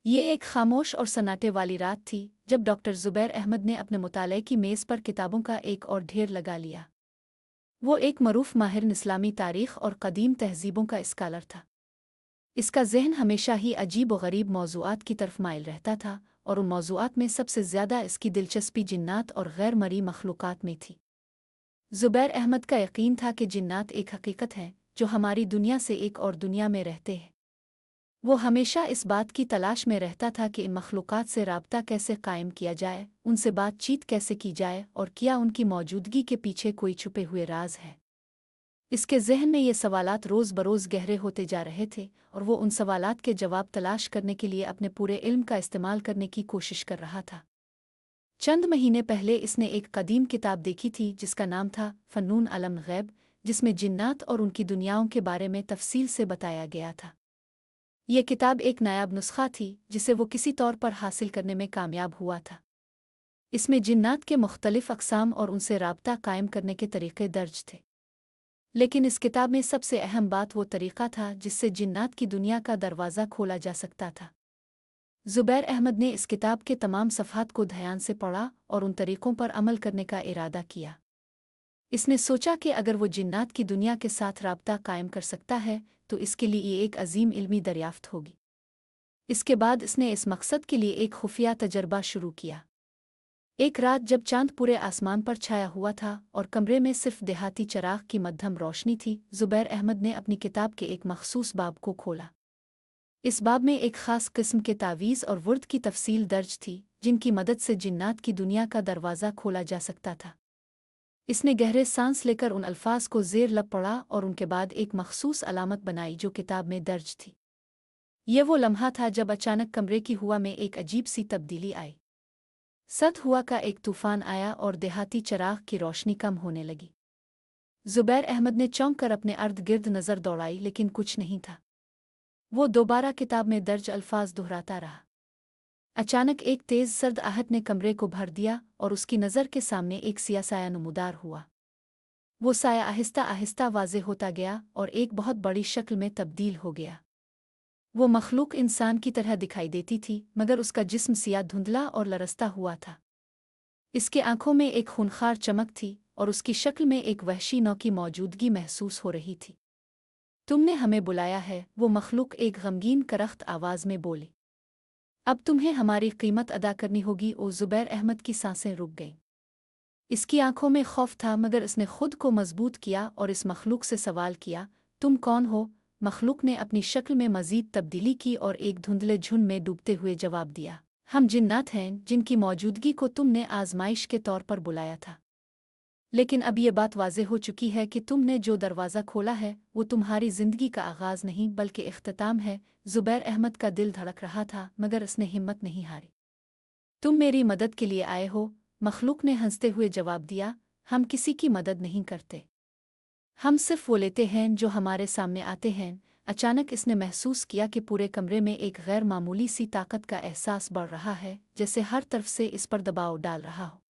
ये एक खामोश और सन्नाटे वाली रात थी जब डॉक्टर ज़ुबैर अहमद ने अपने मुताले की मेज़ पर किताबों का एक और ढेर लगा लिया। वो एक मरूफ माहिर इस्लामी तारीख़ और कदीम तहज़ीबों का स्कॉलर था। इसका ज़हन हमेशा ही अजीब व गरीब मौज़ूआत की तरफ माइल रहता था और उन मौज़ूआत में सबसे ज़्यादा इसकी दिलचस्पी जिन्नात और गैर मरी मखलूक़ात में थी। ज़ुबैर अहमद का यकीन था कि जिन्नात एक हकीकत है जो हमारी दुनिया से एक और दुनिया में रहते हैं। वो हमेशा इस बात की तलाश में रहता था कि इन मखलूक़ात से राब्ता कैसे कायम किया जाए, उनसे बातचीत कैसे की जाए और क्या उनकी मौजूदगी के पीछे कोई छुपे हुए राज है। इसके ज़हन में ये सवालात रोज़ बरोज़ गहरे होते जा रहे थे और वो उन सवालात के जवाब तलाश करने के लिए अपने पूरे इल्म का इस्तेमाल करने की कोशिश कर रहा था। चंद महीने पहले इसने एक कदीम किताब देखी थी जिसका नाम था फ़न्नून अलम गैब, जिसमें जिन्नात और उनकी दुनियाओं के बारे में तफसील से बताया गया था। ये किताब एक नायाब नुस्खा थी जिसे वो किसी तौर पर हासिल करने में कामयाब हुआ था। इसमें जिन्नात के मुख्तलिफ अक़साम और उनसे राब्ता कायम करने के तरीक़े दर्ज थे। लेकिन इस किताब में सबसे अहम बात वो तरीक़ा था जिससे जिन्नात की दुनिया का दरवाज़ा खोला जा सकता था। ज़ुबैर अहमद ने इस किताब के तमाम सफ़हात को ध्यान से पढ़ा और उन तरीक़ों पर अमल करने का इरादा किया। इसने सोचा कि अगर वो जिन्नात की दुनिया के साथ राब्ता कायम कर सकता है तो इसके लिए ये एक अजीम इल्मी दरियाफ्त होगी। इसके बाद इसने इस मकसद के लिए एक खुफिया तजर्बा शुरू किया। एक रात जब चांद पूरे आसमान पर छाया हुआ था और कमरे में सिर्फ देहाती चराग की मध्यम रोशनी थी, ज़ुबैर अहमद ने अपनी किताब के एक मखसूस बाब को खोला। इस बाब में एक ख़ास किस्म के तावीज़ और वुर्द की तफसील दर्ज थी जिनकी मदद से जिन्नात की दुनिया का दरवाज़ा खोला जा सकता था। इसने गहरे सांस लेकर उन अल्फाज को ज़ेर लब पढ़ा और उनके बाद एक मखसूस अलामत बनाई जो किताब में दर्ज थी। ये वो लम्हा था जब अचानक कमरे की हवा में एक अजीब सी तब्दीली आई। सद हुआ का एक तूफान आया और देहाती चराग की रोशनी कम होने लगी। ज़ुबैर अहमद ने चौंक कर अपने अर्द गिर्द नज़र दौड़ाई लेकिन कुछ नहीं था। वो दोबारा किताब में दर्ज अल्फाज दोहराता रहा। अचानक एक तेज़ सर्द आहट ने कमरे को भर दिया और उसकी नज़र के सामने एक सिया साया नमूदार हुआ। वो साया आहिस्ता आहिस्ता वाज़े होता गया और एक बहुत बड़ी शक्ल में तब्दील हो गया। वो मखलूक इंसान की तरह दिखाई देती थी मगर उसका जिस्म सिया धुंधला और लरसता हुआ था। इसके आंखों में एक खूंखार चमक थी और उसकी शक्ल में एक वहशी नौ की मौजूदगी महसूस हो रही थी। तुमने हमें बुलाया है, वो मखलूक एक गमगीन करख्त आवाज़ में बोली। अब तुम्हें हमारी कीमत अदा करनी होगी। ओ ज़ुबैर अहमद की सांसें रुक गईं। इसकी आंखों में खौफ था मगर इसने खुद को मजबूत किया और इस मखलूक से सवाल किया, तुम कौन हो? मखलूक ने अपनी शक्ल में मजीद तब्दीली की और एक धुंधले झुंड में डूबते हुए जवाब दिया, हम जिन्नात हैं जिनकी मौजूदगी को तुमने आजमाइश के तौर पर बुलाया था। लेकिन अब ये बात वाज़ेह हो चुकी है कि तुमने जो दरवाज़ा खोला है वो तुम्हारी ज़िंदगी का आगाज़ नहीं बल्कि इख्तिताम है। ज़ुबैर अहमद का दिल धड़क रहा था मगर उसने हिम्मत नहीं हारी। तुम मेरी मदद के लिए आए हो? मखलूक ने हंसते हुए जवाब दिया, हम किसी की मदद नहीं करते। हम सिर्फ वो लेते हैं जो हमारे सामने आते हैं। अचानक इसने महसूस किया कि पूरे कमरे में एक गैर मामूली सी ताकत का एहसास बढ़ रहा है जैसे हर तरफ से इस पर दबाव डाल रहा हो।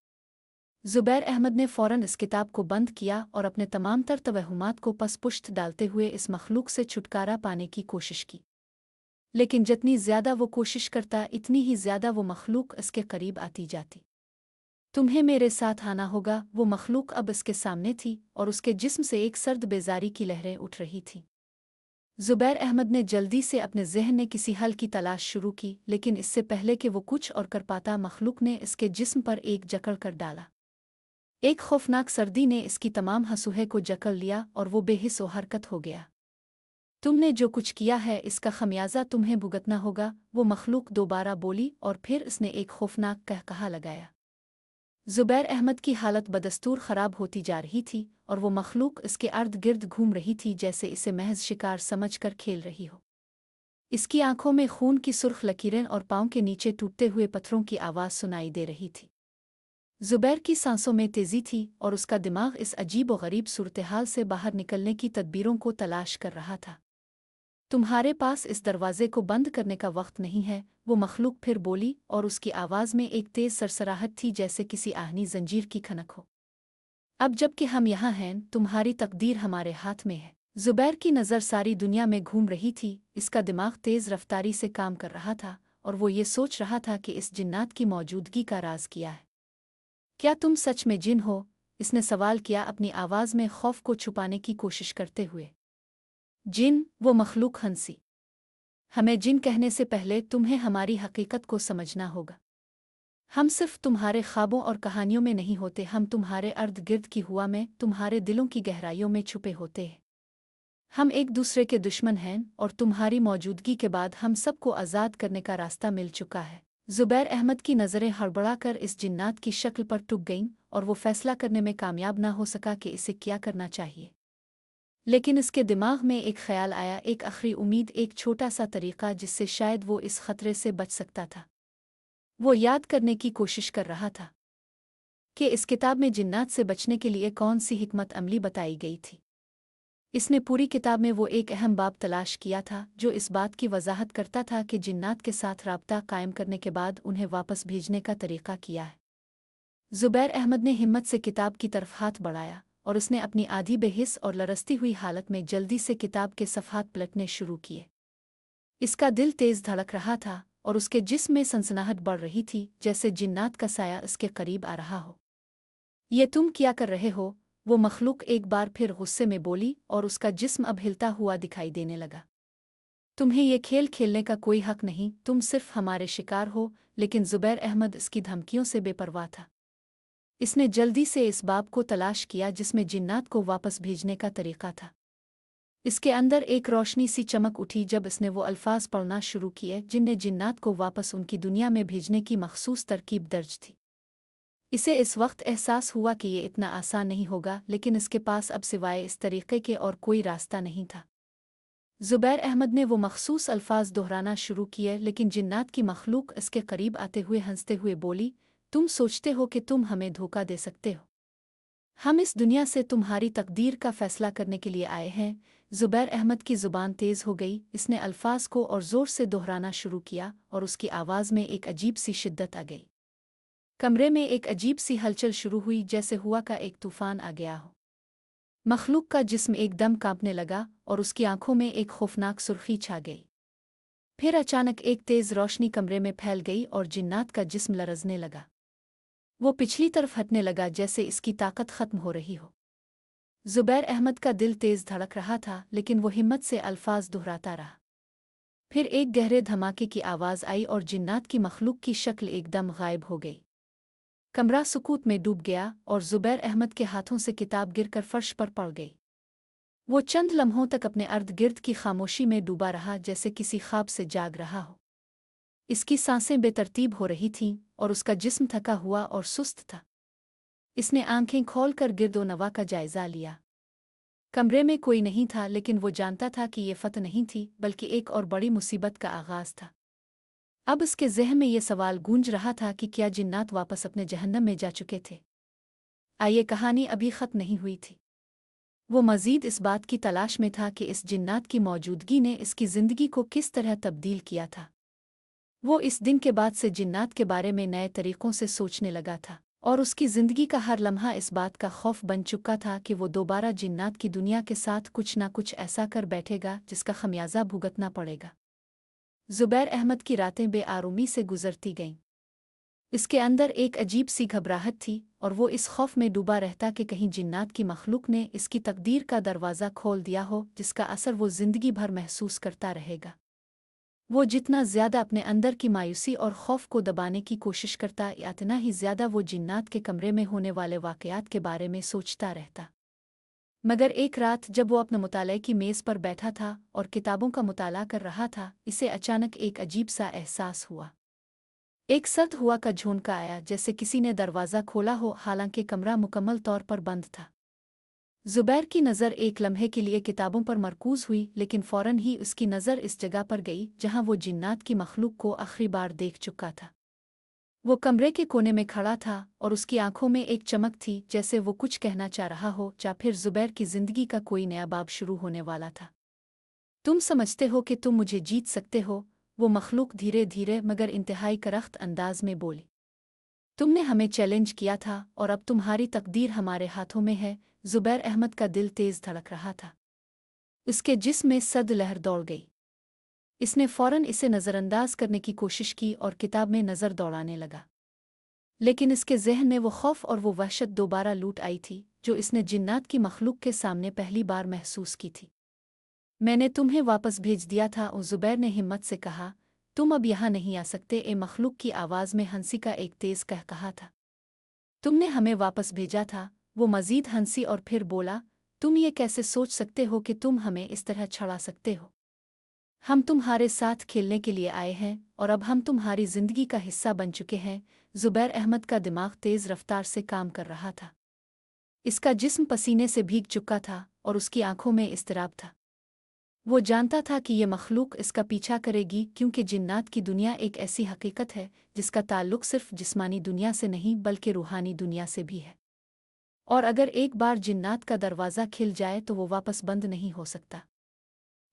ज़ुबैर अहमद ने फ़ौरन इस किताब को बंद किया और अपने तमाम तर तवहुमात को पसपुश्त डालते हुए इस मखलूक से छुटकारा पाने की कोशिश की। लेकिन जितनी ज़्यादा वो कोशिश करता इतनी ही ज़्यादा वो मखलूक इसके करीब आती जाती। तुम्हें मेरे साथ आना होगा। वो मखलूक अब इसके सामने थी और उसके जिस्म से एक सर्द बेजारी की लहरें उठ रही थीं। ज़ुबैर अहमद ने जल्दी से अपने ज़हन में किसी हल की तलाश शुरू की लेकिन इससे पहले कि वो कुछ और कर पाता मखलूक ने इसके जिस्म पर एक जकड़ कर डाला। एक खौफनाक सर्दी ने इसकी तमाम हसूहे को जकड़ लिया और वो बेहिस व हरकत हो गया। तुमने जो कुछ किया है इसका खमियाजा तुम्हें भुगतना होगा। वो मखलूक दोबारा बोली और फिर इसने एक खौफनाक कहकहा लगाया। ज़ुबैर अहमद की हालत बदस्तूर ख़राब होती जा रही थी और वो मखलूक इसके अर्द गिर्द घूम रही थी जैसे इसे महज शिकार समझकर खेल रही हो। इसकी आंखों में खून की सुर्ख लकीरें और पाँव के नीचे टूटते हुए पत्थरों की आवाज़ सुनाई दे रही थी। ज़ुबैर की सांसों में तेज़ी थी और उसका दिमाग इस अजीब व गरीब सूरत-ए-हाल से बाहर निकलने की तदबीरों को तलाश कर रहा था। तुम्हारे पास इस दरवाजे को बंद करने का वक्त नहीं है, वो मखलूक फिर बोली और उसकी आवाज़ में एक तेज़ सरसराहट थी जैसे किसी आहनी जंजीर की खनक हो। अब जबकि हम यहाँ हैं, तुम्हारी तकदीर हमारे हाथ में है। ज़ुबैर की नज़र सारी दुनिया में घूम रही थी, इसका दिमाग तेज़ रफ्तारी से काम कर रहा था और वो ये सोच रहा था कि इस जिन्नात की मौजूदगी का राज क्या है। क्या तुम सच में जिन हो? इसने सवाल किया, अपनी आवाज़ में खौफ को छुपाने की कोशिश करते हुए। जिन? वो मखलूक हंसी। हमें जिन कहने से पहले तुम्हें हमारी हकीकत को समझना होगा। हम सिर्फ तुम्हारे ख्वाबों और कहानियों में नहीं होते, हम तुम्हारे अर्द गिर्द की हुआ में, तुम्हारे दिलों की गहराइयों में छुपे होते हैं। हम एक दूसरे के दुश्मन हैं और तुम्हारी मौजूदगी के बाद हम सबको आज़ाद करने का रास्ता मिल चुका है। ज़ुबैर अहमद की नज़रें हड़बड़ाकर इस जिन्नात की शक्ल पर टुक गईं और वो फैसला करने में कामयाब ना हो सका कि इसे क्या करना चाहिए। लेकिन इसके दिमाग में एक ख्याल आया, एक आखिरी उम्मीद, एक छोटा सा तरीका जिससे शायद वो इस खतरे से बच सकता था। वो याद करने की कोशिश कर रहा था कि इस किताब में जिन्नात से बचने के लिए कौन सी हिकमत अमली बताई गई थी। इसने पूरी किताब में वो एक अहम बाब तलाश किया था जो इस बात की वजाहत करता था कि जिन्नात के साथ राब्ता कायम करने के बाद उन्हें वापस भेजने का तरीका किया है। ज़ुबैर अहमद ने हिम्मत से किताब की तरफ हाथ बढ़ाया और उसने अपनी आधी बेहिस और लरसती हुई हालत में जल्दी से किताब के सफ़हात पलटने शुरू किए। इसका दिल तेज़ धड़क रहा था और उसके जिस्म में सनसनाहट बढ़ रही थी, जैसे जिन्नात का साया इसके करीब आ रहा हो। ये तुम क्या कर रहे हो? वो मखलूक एक बार फिर गुस्से में बोली और उसका जिस्म अब हिलता हुआ दिखाई देने लगा। तुम्हें ये खेल खेलने का कोई हक नहीं, तुम सिर्फ हमारे शिकार हो। लेकिन ज़ुबैर अहमद इसकी धमकियों से बेपरवाह था। इसने जल्दी से इस बाब को तलाश किया जिसमें जिन्नात को वापस भेजने का तरीका था। इसके अंदर एक रोशनी सी चमक उठी जब इसने वो अल्फाज पढ़ना शुरू किए जिनने जिन्नात को वापस उनकी दुनिया में भेजने की मखसूस तरकीब दर्ज थी। इसे इस वक्त एहसास हुआ कि ये इतना आसान नहीं होगा, लेकिन इसके पास अब सिवाय इस तरीके के और कोई रास्ता नहीं था। ज़ुबैर अहमद ने वो मखसूस अल्फाज दोहराना शुरू किए, लेकिन जिन्नात की मखलूक इसके करीब आते हुए हंसते हुए बोली, तुम सोचते हो कि तुम हमें धोखा दे सकते हो? हम इस दुनिया से तुम्हारी तकदीर का फैसला करने के लिए आए हैं। ज़ुबैर अहमद की ज़ुबान तेज़ हो गई। इसने अल्फाज को और ज़ोर से दोहराना शुरू किया और उसकी आवाज़ में एक अजीब सी शिद्दत आ गई। कमरे में एक अजीब सी हलचल शुरू हुई, जैसे हुआ का एक तूफान आ गया हो। मखलूक का जिस्म एकदम कांपने लगा और उसकी आंखों में एक खौफनाक सुर्खी छा गई। फिर अचानक एक तेज़ रोशनी कमरे में फैल गई और जिन्नात का जिस्म लरज़ने लगा। वो पिछली तरफ हटने लगा जैसे इसकी ताकत ख़त्म हो रही हो। ज़ुबैर अहमद का दिल तेज़ धड़क रहा था, लेकिन वो हिम्मत से अल्फाज दोहराता रहा। फिर एक गहरे धमाके की आवाज़ आई और जिन्नात की मखलूक की शक्ल एकदम गायब हो गई। कमरा सुकूत में डूब गया और ज़ुबैर अहमद के हाथों से किताब गिरकर फर्श पर पड़ गई। वो चंद लम्हों तक अपने अर्द गिर्द की खामोशी में डूबा रहा, जैसे किसी ख्वाब से जाग रहा हो। इसकी सांसें बेतरतीब हो रही थीं और उसका जिस्म थका हुआ और सुस्त था। इसने आंखें खोलकर गिरदो-नवा का जायजा लिया। कमरे में कोई नहीं था, लेकिन वो जानता था कि ये फतह नहीं थी, बल्कि एक और बड़ी मुसीबत का आगाज़ था। अब उसके ज़हन में ये सवाल गूंज रहा था कि क्या जिन्नात वापस अपने जहन्नम में जा चुके थे? ये कहानी अभी ख़त्म नहीं हुई थी। वो मज़ीद इस बात की तलाश में था कि इस जिन्नात की मौजूदगी ने इसकी ज़िंदगी को किस तरह तब्दील किया था। वो इस दिन के बाद से जिन्नात के बारे में नए तरीक़ों से सोचने लगा था और उसकी ज़िंदगी का हर लम्हा इस बात का खौफ बन चुका था कि वो दोबारा जिन्नात की दुनिया के साथ कुछ ना कुछ ऐसा कर बैठेगा जिसका खमियाजा भुगतना पड़ेगा। ज़ुबैर अहमद की रातें बेआरामी से गुजरती गईं। इसके अंदर एक अजीब सी घबराहट थी और वो इस खौफ में डूबा रहता कि कहीं जिन्नात की मखलूक ने इसकी तकदीर का दरवाज़ा खोल दिया हो, जिसका असर वो ज़िंदगी भर महसूस करता रहेगा। वो जितना ज़्यादा अपने अंदर की मायूसी और खौफ को दबाने की कोशिश करता, उतना ही ज़्यादा वो जिन्नात के कमरे में होने वाले वाक़यात के बारे में सोचता रहता। मगर एक रात जब वो अपने मुताले की मेज़ पर बैठा था और किताबों का मुताला कर रहा था, इसे अचानक एक अजीब सा एहसास हुआ। एक सर्द हुआ का झोंका आया, जैसे किसी ने दरवाज़ा खोला हो, हालांकि कमरा मुकम्मल तौर पर बंद था। ज़ुबैर की नज़र एक लम्हे के लिए किताबों पर मरकूज़ हुई, लेकिन फ़ौरन ही उसकी नज़र इस जगह पर गई जहाँ वो जिन्नात की मखलूक को आखिरी बार देख चुका था। वो कमरे के कोने में खड़ा था और उसकी आंखों में एक चमक थी, जैसे वो कुछ कहना चाह रहा हो, या फिर ज़ुबैर की ज़िंदगी का कोई नया बाब शुरू होने वाला था। तुम समझते हो कि तुम मुझे जीत सकते हो? वो मखलूक धीरे धीरे मगर इंतहाई करख्त अंदाज में बोली। तुमने हमें चैलेंज किया था और अब तुम्हारी तकदीर हमारे हाथों में है। ज़ुबैर अहमद का दिल तेज़ धड़क रहा था। उसके जिस्म में सर्द लहर दौड़ गई। इसने फौरन इसे नज़रअंदाज करने की कोशिश की और किताब में नज़र दौड़ाने लगा। लेकिन इसके ज़हन में वो खौफ और वो वहशत दोबारा लूट आई थी जो इसने जिन्नात की मखलूक के सामने पहली बार महसूस की थी। मैंने तुम्हें वापस भेज दिया था, और ज़ुबैर ने हिम्मत से कहा। तुम अब यहाँ नहीं आ सकते। ए मखलूक की आवाज़ में हंसी का एक तेज़ कहकहा था। तुमने हमें वापस भेजा था। वो मज़ीद हंसी और फिर बोला, तुम ये कैसे सोच सकते हो कि तुम हमें इस तरह छड़ा सकते हो? हम तुम्हारे साथ खेलने के लिए आए हैं और अब हम तुम्हारी जिंदगी का हिस्सा बन चुके हैं। ज़ुबैर अहमद का दिमाग तेज़ रफ्तार से काम कर रहा था। इसका जिस्म पसीने से भीग चुका था और उसकी आंखों में इज़्तिराब था। वो जानता था कि ये मखलूक इसका पीछा करेगी, क्योंकि जिन्नात की दुनिया एक ऐसी हकीकत है जिसका ताल्लुक सिर्फ जिस्मानी दुनिया से नहीं बल्कि रूहानी दुनिया से भी है। और अगर एक बार जिन्नात का दरवाज़ा खिल जाए तो वो वापस बंद नहीं हो सकता।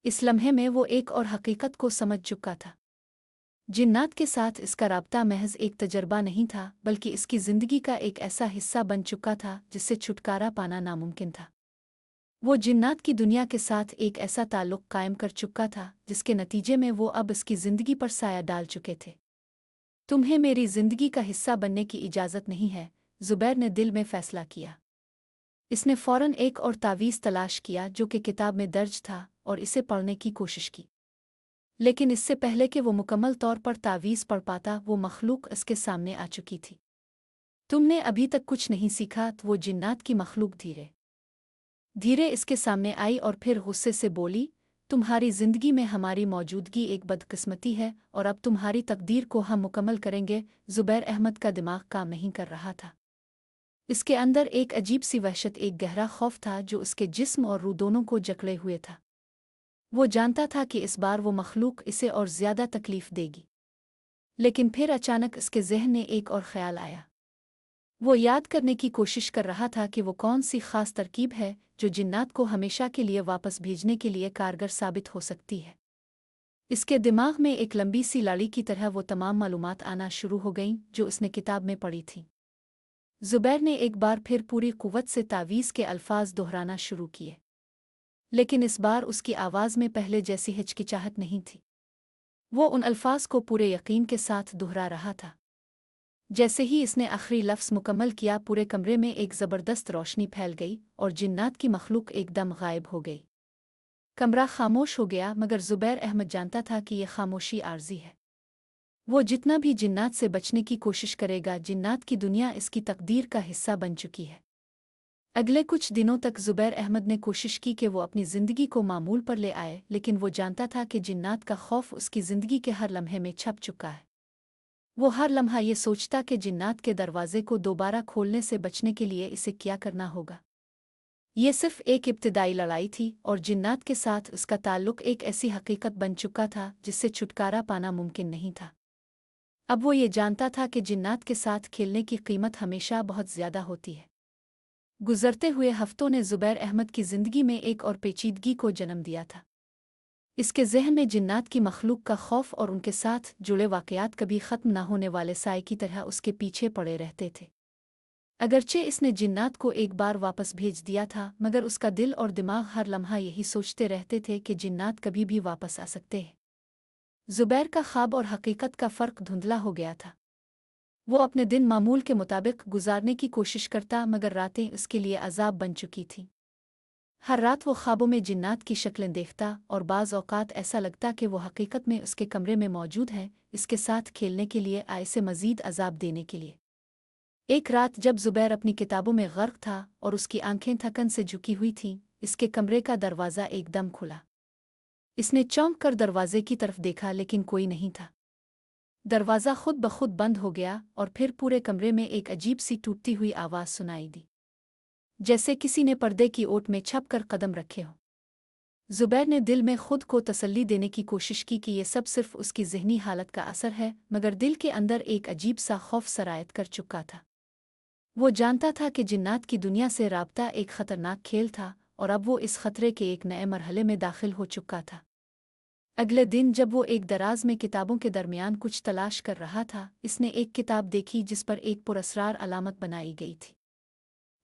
इस लम्हे में वो एक और हकीकत को समझ चुका था। जिन्नात के साथ इसका राब्ता महज एक तजर्बा नहीं था, बल्कि इसकी ज़िंदगी का एक ऐसा हिस्सा बन चुका था जिससे छुटकारा पाना नामुमकिन था। वो जिन्नात की दुनिया के साथ एक ऐसा ताल्लुक़ कायम कर चुका था जिसके नतीजे में वो अब इसकी ज़िंदगी पर साया डाल चुके थे। तुम्हें मेरी ज़िंदगी का हिस्सा बनने की इजाज़त नहीं है, ज़ुबैर ने दिल में फ़ैसला किया। इसने फ़ौरन एक और तावीज़ तलाश किया जो कि किताब में दर्ज था और इसे पढ़ने की कोशिश की। लेकिन इससे पहले कि वो मुकम्मल तौर पर तावीज़ पढ़ पाता, वो मखलूक इसके सामने आ चुकी थी। तुमने अभी तक कुछ नहीं सीखा। तो वो जिन्नात की मखलूक धीरे धीरे इसके सामने आई और फिर गुस्से से बोली, तुम्हारी जिंदगी में हमारी मौजूदगी एक बदकिस्मती है और अब तुम्हारी तकदीर को हम मुकम्मल करेंगे। ज़ुबैर अहमद का दिमाग काम नहीं कर रहा था। इसके अंदर एक अजीब सी वहशत, एक गहरा खौफ था जो उसके जिस्म और रूह दोनों को जकड़े हुए था। वो जानता था कि इस बार वो मखलूक इसे और ज़्यादा तकलीफ देगी। लेकिन फिर अचानक इसके ज़हन में एक और ख्याल आया। वो याद करने की कोशिश कर रहा था कि वो कौन सी ख़ास तरकीब है जो जिन्नात को हमेशा के लिए वापस भेजने के लिए कारगर साबित हो सकती है। इसके दिमाग में एक लंबी सी लाड़ी की तरह वो तमाम मालूमात आना शुरू हो गईं जो उसने किताब में पढ़ी थी। ज़ुबैर ने एक बार फिर पूरी कुव्वत से तावीज़ के अल्फाज दोहराना शुरू किए, लेकिन इस बार उसकी आवाज़ में पहले जैसी हिचकिचाहट नहीं थी। वो उन अल्फाज को पूरे यकीन के साथ दोहरा रहा था। जैसे ही इसने आखिरी लफ्ज़ मुकम्मल किया, पूरे कमरे में एक ज़बरदस्त रोशनी फैल गई और जिन्नात की मखलूक एकदम गायब हो गई। कमरा खामोश हो गया, मगर ज़ुबैर अहमद जानता था कि यह खामोशी आर्जी है। वो जितना भी जिन्नात से बचने की कोशिश करेगा, जिन्नात की दुनिया इसकी तकदीर का हिस्सा बन चुकी है। अगले कुछ दिनों तक ज़ुबैर अहमद ने कोशिश की कि वो अपनी ज़िंदगी को मामूल पर ले आए, लेकिन वो जानता था कि जिन्नात का खौफ उसकी ज़िंदगी के हर लम्हे में छप चुका है। वो हर लम्हा ये सोचता कि जिन्नात के दरवाजे को दोबारा खोलने से बचने के लिए इसे क्या करना होगा। ये सिर्फ एक इब्तिदाई लड़ाई थी और जिन्नात के साथ उसका ताल्लुक एक ऐसी हकीकत बन चुका था जिससे छुटकारा पाना मुमकिन नहीं था। अब वो ये जानता था कि जिन्नात के साथ खेलने की कीमत हमेशा बहुत ज़्यादा होती है। गुज़रते हुए हफ्तों ने ज़ुबैर अहमद की ज़िंदगी में एक और पेचीदगी को जन्म दिया था। इसके ज़हन में जिन्नात की मखलूक का खौफ और उनके साथ जुड़े वाक़यात कभी ख़त्म न होने वाले साए की तरह उसके पीछे पड़े रहते थे। अगरचे इसने जिन्नात को एक बार वापस भेज दिया था, मगर उसका दिल और दिमाग हर लम्हा यही सोचते रहते थे कि जिन्नात कभी भी वापस आ सकते हैं। ज़ुबैर का ख्वाब और हकीकत का फ़र्क धुंधला हो गया था। वो अपने दिन मामूल के मुताबिक गुजारने की कोशिश करता, मगर रातें उसके लिए अज़ाब बन चुकी थीं। हर रात वो ख्वाबों में जिन्नात की शक्लें देखता और बाज़ औक़ात ऐसा लगता कि वो हकीकत में उसके कमरे में मौजूद है, इसके साथ खेलने के लिए, आए से मज़ीद अज़ाब देने के लिए। एक रात जब ज़ुबैर अपनी किताबों में गर्क था और उसकी आंखें थकन से झुकी हुई थीं, इसके कमरे का दरवाज़ा एकदम खुला। इसने चौंक कर दरवाजे की तरफ देखा, लेकिन कोई नहीं था। दरवाज़ा खुद ब खुद बंद हो गया और फिर पूरे कमरे में एक अजीब सी टूटती हुई आवाज़ सुनाई दी, जैसे किसी ने पर्दे की ओट में छप कर कदम रखे हो। ज़ुबैर ने दिल में खुद को तसल्ली देने की कोशिश की कि ये सब सिर्फ उसकी ज़हनी हालत का असर है, मगर दिल के अंदर एक अजीब सा खौफ सरायत कर चुका था। वो जानता था कि जिन्नात की दुनिया से राब्ता एक ख़तरनाक खेल था और अब वो इस ख़तरे के एक नए मरहले में दाखिल हो चुका था। अगले दिन जब वो एक दराज में किताबों के दरमियान कुछ तलाश कर रहा था, इसने एक किताब देखी जिस पर एक पुरस्रार अलामत बनाई गई थी।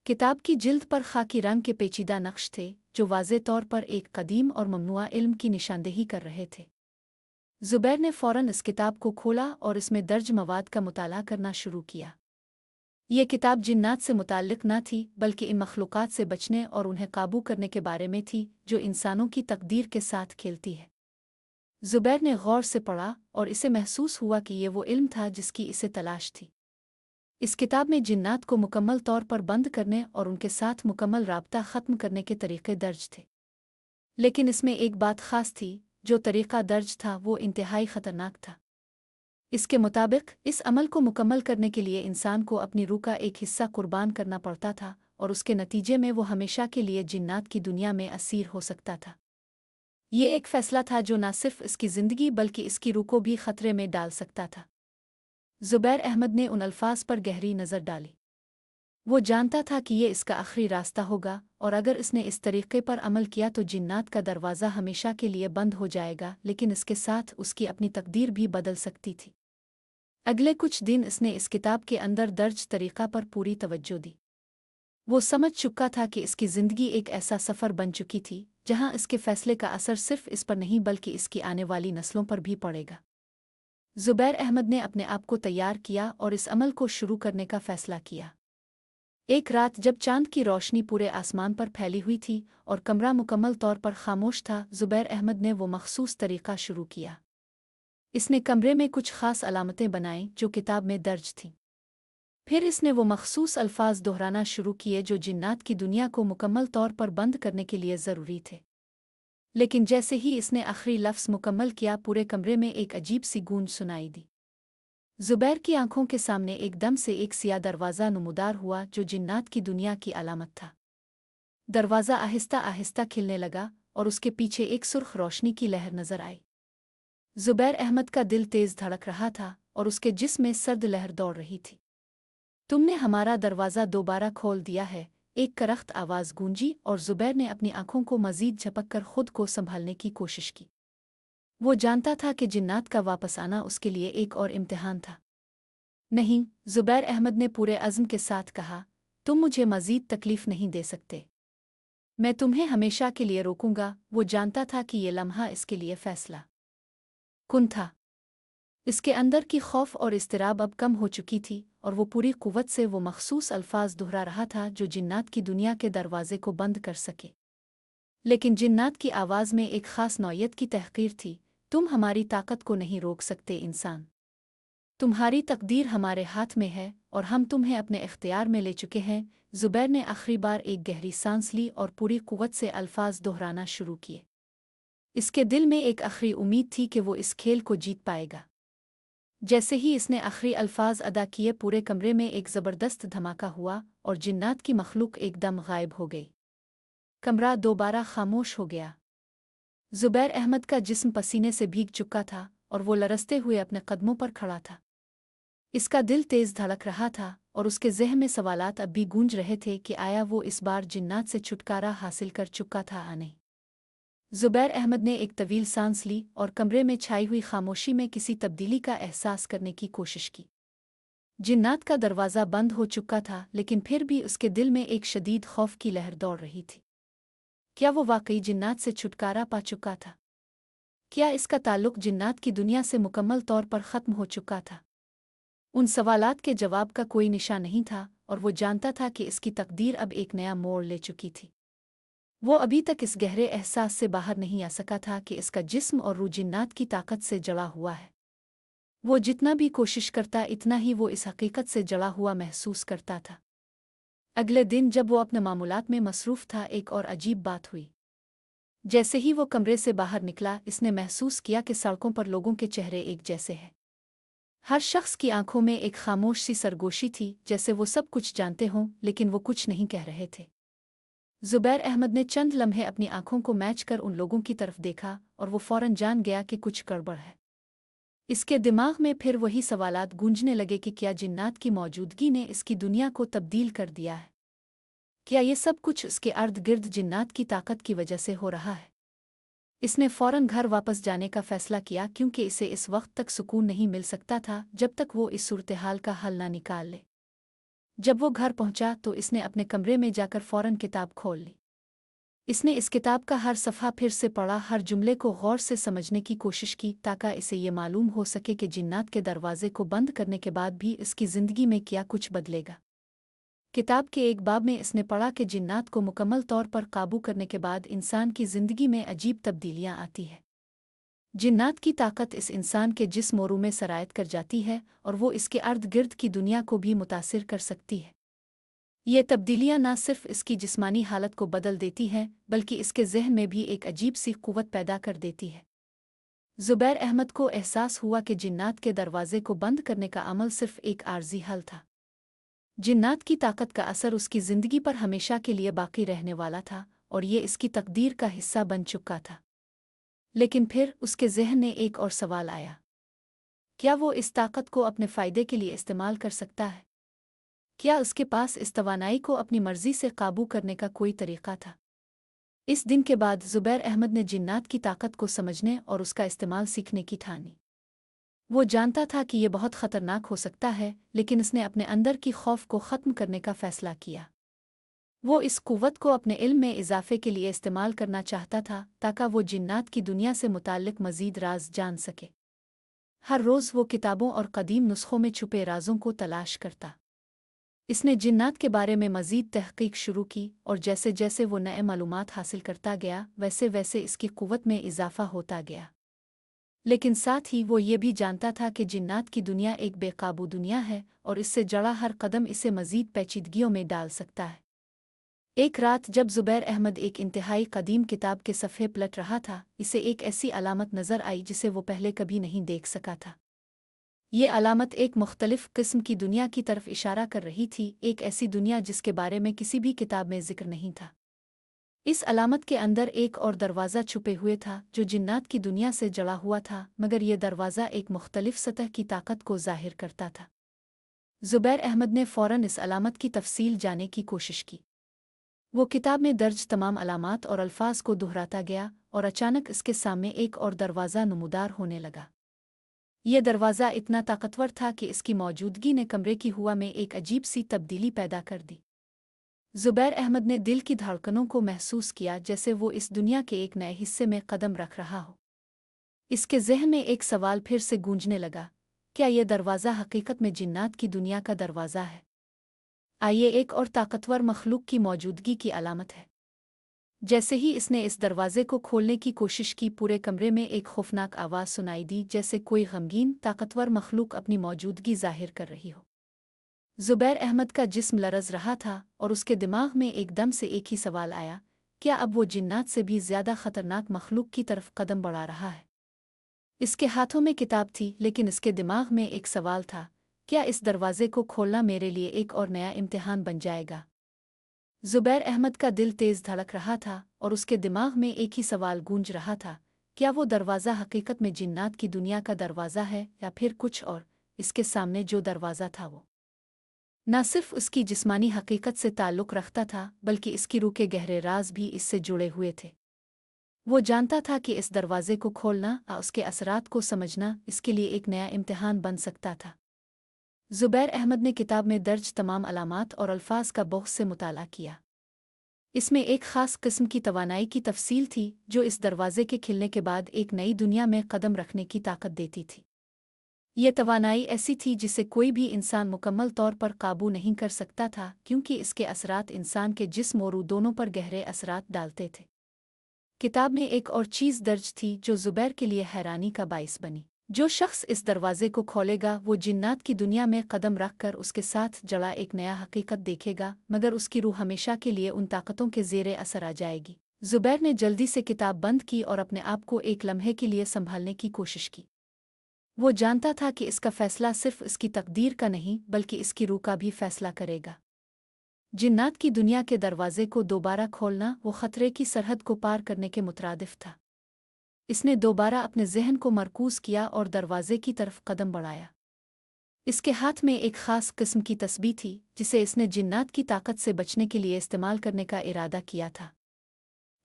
किताब की जिल्द पर खाकी रंग के पेचीदा नक्श थे जो वाज़े तौर पर एक कदीम और ममनुआ इल्म की निशानदेही कर रहे थे। ज़ुबैर ने फ़ौरन इस किताब को खोला और इसमें दर्ज मवाद का मुताला करना शुरू किया। ये किताब जिन्नात से मुताल्लिक़ न थी, बल्कि इन मखलूक़ात से बचने और उन्हें काबू करने के बारे में थी जो इंसानों की तकदीर के साथ खेलती है। ज़ुबैर ने गौर से पढ़ा और इसे महसूस हुआ कि ये वो इल्म था जिसकी इसे तलाश थी। इस किताब में जिन्नात को मुकम्मल तौर पर बंद करने और उनके साथ मुकम्मल राब्ता ख़त्म करने के तरीक़े दर्ज थे। लेकिन इसमें एक बात ख़ास थी, जो तरीक़ा दर्ज था वो इंतहाई ख़तरनाक था। इसके मुताबिक इस अमल को मुकम्मल करने के लिए इंसान को अपनी रूह का एक हिस्सा कुर्बान करना पड़ता था और उसके नतीजे में वो हमेशा के लिए जिन्नात की दुनिया में असीर हो सकता था। ये एक फ़ैसला था जो न सिर्फ इसकी ज़िंदगी बल्कि इसकी रूह को भी ख़तरे में डाल सकता था। ज़ुबैर अहमद ने उन अल्फाज पर गहरी नज़र डाली। वो जानता था कि ये इसका आखिरी रास्ता होगा और अगर इसने इस तरीक़े पर अमल किया तो जिन्नात का दरवाज़ा हमेशा के लिए बंद हो जाएगा, लेकिन इसके साथ उसकी अपनी तकदीर भी बदल सकती थी। अगले कुछ दिन इसने इस किताब के अंदर दर्ज तरीक़ा पर पूरी तवज्जो दी। वो समझ चुका था कि इसकी ज़िंदगी एक ऐसा सफ़र बन चुकी थी जहाँ इसके फ़ैसले का असर सिर्फ इस पर नहीं बल्कि इसकी आने वाली नस्लों पर भी पड़ेगा। ज़ुबैर अहमद ने अपने आप को तैयार किया और इस अमल को शुरू करने का फ़ैसला किया। एक रात जब चाँद की रोशनी पूरे आसमान पर फैली हुई थी और कमरा मुकम्मल तौर पर खामोश था, ज़ुबैर अहमद ने वो मखसूस तरीक़ा शुरू किया। इसने कमरे में कुछ ख़ास अलामतें बनाईं जो किताब में दर्ज थीं। फिर इसने वो मखसूस अल्फाज दोहराना शुरू किए जो जिन्नात की दुनिया को मुकम्मल तौर पर बंद करने के लिए ज़रूरी थे। लेकिन जैसे ही इसने आखिरी लफ्ज़ मुकम्मल किया, पूरे कमरे में एक अजीब सी गूंज सुनाई दी। ज़ुबैर की आंखों के सामने एकदम से एक सिया दरवाज़ा नुमूदार हुआ जो जिन्नात की दुनिया की अलामत था। दरवाज़ा आहिस्ता आहिस्ता खिलने लगा और उसके पीछे एक सुर्ख रोशनी की लहर नजर आई। ज़ुबैर अहमद का दिल तेज़ धड़क रहा था और उसके जिस्म में सर्द लहर दौड़ रही थी। तुमने हमारा दरवाज़ा दोबारा खोल दिया है, एक करख्त आवाज़ गूंजी और ज़ुबैर ने अपनी आंखों को मज़ीद झपक कर खुद को संभालने की कोशिश की। वो जानता था कि जिन्नात का वापस आना उसके लिए एक और इम्तिहान था। नहीं, ज़ुबैर अहमद ने पूरे अज़्म के साथ कहा, तुम मुझे मज़ीद तकलीफ़ नहीं दे सकते। मैं तुम्हें हमेशा के लिए रोकूंगा। वो जानता था कि ये लम्हा इसके लिए फ़ैसला कुन था। इसके अंदर की खौफ और इस्तिराब अब कम हो चुकी थी और वो पूरी कुव्वत से वो मखसूस अल्फाज दोहरा रहा था जो जिन्नात की दुनिया के दरवाजे को बंद कर सके। लेकिन जिन्नात की आवाज़ में एक ख़ास नौयत की तहक़ीर थी। तुम हमारी ताकत को नहीं रोक सकते इंसान। तुम्हारी तकदीर हमारे हाथ में है और हम तुम्हें अपने इख्तियार में ले चुके हैं। ज़ुबैर ने आखिरी बार एक गहरी सांस ली और पूरी कुव्वत से अल्फाज दोहराना शुरू किए। इसके दिल में एक आखिरी उम्मीद थी कि वो इस खेल को जीत पाएगा। जैसे ही इसने आखिरी अल्फाज अदा किए, पूरे कमरे में एक ज़बरदस्त धमाका हुआ और जिन्नात की मखलूक एकदम गायब हो गई। कमरा दोबारा खामोश हो गया। ज़ुबैर अहमद का जिस्म पसीने से भीग चुका था और वो लरसते हुए अपने कदमों पर खड़ा था। इसका दिल तेज़ धड़क रहा था और उसके ज़हन में सवालात अब भी गूंज रहे थे कि आया वो इस बार जिन्नात से छुटकारा हासिल कर चुका था या नहीं। ज़ुबैर अहमद ने एक तवील सांस ली और कमरे में छाई हुई खामोशी में किसी तब्दीली का एहसास करने की कोशिश की। जिन्नात का दरवाज़ा बंद हो चुका था, लेकिन फिर भी उसके दिल में एक शदीद खौफ की लहर दौड़ रही थी। क्या वो वाकई जिन्नात से छुटकारा पा चुका था? क्या इसका ताल्लुक जिन्नात की दुनिया से मुकम्मल तौर पर ख़त्म हो चुका था? उन सवालात के जवाब का कोई निशान नहीं था और वो जानता था कि इसकी तकदीर अब एक नया मोड़ ले चुकी थी। वो अभी तक इस गहरे एहसास से बाहर नहीं आ सका था कि इसका जिस्म और रूह जिन्नात की ताकत से जड़ा हुआ है। वो जितना भी कोशिश करता, इतना ही वो इस हकीकत से जड़ा हुआ महसूस करता था। अगले दिन जब वो अपने मामूलात में मसरूफ़ था, एक और अजीब बात हुई। जैसे ही वो कमरे से बाहर निकला, इसने महसूस किया कि सड़कों पर लोगों के चेहरे एक जैसे हैं। हर शख्स की आंखों में एक खामोश सी सरगोशी थी, जैसे वो सब कुछ जानते हों लेकिन वो कुछ नहीं कह रहे थे। ज़ुबैर अहमद ने चंद लम्हे अपनी आंखों को मैच कर उन लोगों की तरफ देखा और वो फ़ौरन जान गया कि कुछ गड़बड़ है। इसके दिमाग में फिर वही सवालात गूंजने लगे कि क्या जिन्नात की मौजूदगी ने इसकी दुनिया को तब्दील कर दिया है? क्या ये सब कुछ उसके अर्द गिर्द जिन्नात की ताकत की वजह से हो रहा है? इसने फ़ौरन घर वापस जाने का फ़ैसला किया, क्योंकि इसे इस वक्त तक सुकून नहीं मिल सकता था जब तक वो इस सूरत-ए-हाल का हल ना निकाल ले। जब वो घर पहुंचा तो इसने अपने कमरे में जाकर फ़ौरन किताब खोल ली। इसने इस किताब का हर सफ़ा फिर से पढ़ा, हर जुमले को गौर से समझने की कोशिश की, ताकि इसे ये मालूम हो सके कि जिन्नात के दरवाजे को बंद करने के बाद भी इसकी ज़िंदगी में क्या कुछ बदलेगा। किताब के एक बाब में इसने पढ़ा कि जिन्नात को मुकम्मल तौर पर काबू करने के बाद इंसान की ज़िंदगी में अजीब तब्दीलियाँ आती हैं। जिन्नात की ताकत इस इंसान के जिस्म और रूह में सरायत कर जाती है और वो इसके अर्द गिर्द की दुनिया को भी मुतासिर कर सकती है। ये तब्दीलियाँ न सिर्फ इसकी जिस्मानी हालत को बदल देती हैं, बल्कि इसके ज़हन में भी एक अजीब सी क़ुव्वत पैदा कर देती है। ज़ुबैर अहमद को एहसास हुआ कि जिन्नात के दरवाजे को बंद करने का अमल सिर्फ एक आर्जी हल था। जिन्नात की ताकत का असर उसकी ज़िंदगी पर हमेशा के लिए बाकी रहने वाला था और ये इसकी तकदीर का हिस्सा बन चुका था। लेकिन फिर उसके ज़हन में एक और सवाल आया, क्या वो इस ताकत को अपने फ़ायदे के लिए इस्तेमाल कर सकता है? क्या उसके पास इस तवानाई को अपनी मर्ज़ी से काबू करने का कोई तरीक़ा था? इस दिन के बाद ज़ुबैर अहमद ने जिन्नात की ताकत को समझने और उसका इस्तेमाल सीखने की ठानी। वो जानता था कि ये बहुत ख़तरनाक हो सकता है, लेकिन उसने अपने अंदर की खौफ को ख़त्म करने का फ़ैसला किया। वो इस क़ुव्वत को अपने इल्म में इजाफ़े के लिए इस्तेमाल करना चाहता था, ताकि वो जिन्नात की दुनिया से मुताल्लिक़ मज़ीद राज़ जान सके। हर रोज़ वो किताबों और क़दीम नुस्ख़ों में छुपे राज़ों को तलाश करता। इसने जिन्नात के बारे में मज़ीद तहक़ीक़ शुरू की और जैसे जैसे वो नए मालूमात हासिल करता गया, वैसे वैसे इसकी क़ुव्वत में इजाफ़ा होता गया। लेकिन साथ ही वो ये भी जानता था कि जिन्नात की दुनिया एक बेकाबू दुनिया है और इससे जड़ा हर कदम इसे मज़ीद पेचीदगियों में डाल सकता है। एक रात जब ज़ुबैर अहमद एक इंतहाई कदीम किताब के सफ़े पलट रहा था, इसे एक ऐसी अलामत नज़र आई जिसे वो पहले कभी नहीं देख सका था। ये अलामत एक मुख्तलिफ़ किस्म की दुनिया की तरफ इशारा कर रही थी, एक ऐसी दुनिया जिसके बारे में किसी भी किताब में ज़िक्र नहीं था। इस अलामत के अंदर एक और दरवाज़ा छुपे हुए था जो जिन्नात की दुनिया से जड़ा हुआ था, मगर यह दरवाज़ा एक मुख्तलिफ़ सतह की ताकत को ज़ाहिर करता था। ज़ुबैर अहमद ने फ़ौरन इस अलामत की तफ़सील जानने की कोशिश की। वो किताब में दर्ज तमाम अलामात और अल्फाज को दोहराता गया और अचानक इसके सामने एक और दरवाज़ा नमूदार होने लगा। यह दरवाज़ा इतना ताकतवर था कि इसकी मौजूदगी ने कमरे की हवा में एक अजीब सी तब्दीली पैदा कर दी। ज़ुबैर अहमद ने दिल की धड़कनों को महसूस किया, जैसे वो इस दुनिया के एक नए हिस्से में कदम रख रहा हो। इसके ज़हन में एक सवाल फिर से गूंजने लगा, क्या यह दरवाज़ा हकीकत में जिन्नात की दुनिया का दरवाज़ा है? आइए एक और ताकतवर मखलूक की मौजूदगी की अलामत है। जैसे ही इसने इस दरवाजे को खोलने की कोशिश की, पूरे कमरे में एक खौफनाक आवाज़ सुनाई दी, जैसे कोई गमगीन ताकतवर मखलूक अपनी मौजूदगी जाहिर कर रही हो। ज़ुबैर अहमद का जिस्म लरज़ रहा था और उसके दिमाग में एकदम से एक ही सवाल आया, क्या अब वो जिन्नात से भी ज़्यादा ख़तरनाक मखलूक की तरफ कदम बढ़ा रहा है? इसके हाथों में किताब थी, लेकिन इसके दिमाग में एक सवाल था, क्या इस दरवाजे को खोलना मेरे लिए एक और नया इम्तिहान बन जाएगा? ज़ुबैर अहमद का दिल तेज़ धड़क रहा था और उसके दिमाग में एक ही सवाल गूंज रहा था, क्या वो दरवाज़ा हकीकत में जिन्नात की दुनिया का दरवाज़ा है या फिर कुछ और? इसके सामने जो दरवाज़ा था वो न सिर्फ उसकी जिस्मानी हकीकत से ताल्लुक़ रखता था, बल्कि इसकी रूह के गहरे राज भी इससे जुड़े हुए थे। वो जानता था कि इस दरवाजे को खोलना और उसके असरात को समझना इसके लिए एक नया इम्तिहान बन सकता था। ज़ुबैर अहमद ने किताब में दर्ज तमाम अलामात और अल्फाज का बहुत से मुताला किया। इसमें एक ख़ास किस्म की तवानाई की तफसील थी जो इस दरवाजे के खिलने के बाद एक नई दुनिया में कदम रखने की ताकत देती थी। ये तवानाई ऐसी थी जिसे कोई भी इंसान मुकम्मल तौर पर काबू नहीं कर सकता था, क्योंकि इसके असरात इंसान के जिस्म और रूह दोनों पर गहरे असरात डालते थे। किताब में एक और चीज़ दर्ज थी जो ज़ुबैर के लिए हैरानी का बाइस बनी। जो शख्स इस दरवाजे को खोलेगा वो जिन्नात की दुनिया में कदम रखकर उसके साथ जड़ा एक नया हकीकत देखेगा, मगर उसकी रूह हमेशा के लिए उन ताकतों के ज़ेरे असर आ जाएगी। ज़ुबैर ने जल्दी से किताब बंद की और अपने आप को एक लम्हे के लिए संभालने की कोशिश की। वो जानता था कि इसका फ़ैसला सिर्फ इसकी तकदीर का नहीं, बल्कि इसकी रूह का भी फ़ैसला करेगा। जिन्नात की दुनिया के दरवाजे को दोबारा खोलना वो ख़तरे की सरहद को पार करने के मुतरादिफ था। इसने दोबारा अपने जहन को मरकूज़ किया और दरवाजे की तरफ कदम बढ़ाया। इसके हाथ में एक ख़ास किस्म की तस्बीह थी जिसे इसने जिन्नात की ताकत से बचने के लिए इस्तेमाल करने का इरादा किया था।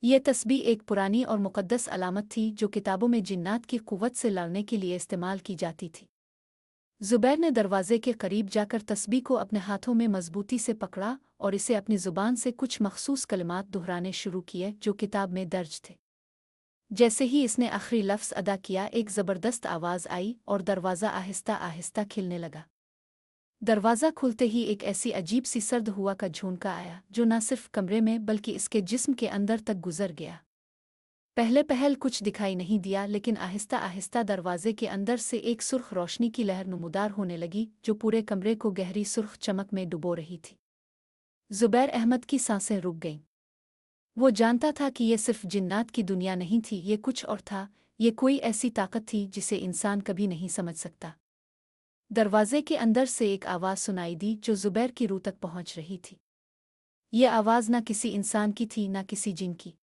यह तस्बीह एक पुरानी और मुक़द्दस अलामत थी जो किताबों में जिन्नात की क़ुव्वत से लड़ने के लिए इस्तेमाल की जाती थी। ज़ुबैर ने दरवाजे के करीब जाकर तस्बीह को अपने हाथों में मजबूती से पकड़ा और इसे अपनी ज़ुबान से कुछ मखसूस कलिमात दोहराने शुरू किए जो किताब में दर्ज थे। जैसे ही इसने आखिरी लफ्ज़ अदा किया, एक ज़बरदस्त आवाज़ आई और दरवाज़ा आहिस्ता आहिस्ता खिलने लगा। दरवाज़ा खुलते ही एक ऐसी अजीब सी सर्द हुआ का झोंका आया जो न सिर्फ कमरे में बल्कि इसके जिस्म के अंदर तक गुजर गया। पहले पहल कुछ दिखाई नहीं दिया, लेकिन आहिस्ता आहिस्ता दरवाजे के अंदर से एक सुर्ख रोशनी की लहर नुमुदार होने लगी जो पूरे कमरे को गहरी सुर्ख चमक में डुबो रही थी। ज़ुबैर अहमद की सांसें रुक गईं। वो जानता था कि ये सिर्फ जिन्नात की दुनिया नहीं थी, ये कुछ और था। ये कोई ऐसी ताकत थी जिसे इंसान कभी नहीं समझ सकता। दरवाजे के अंदर से एक आवाज़ सुनाई दी जो ज़ुबैर की रूह तक पहुंच रही थी। ये आवाज़ न किसी इंसान की थी, न किसी जिन की।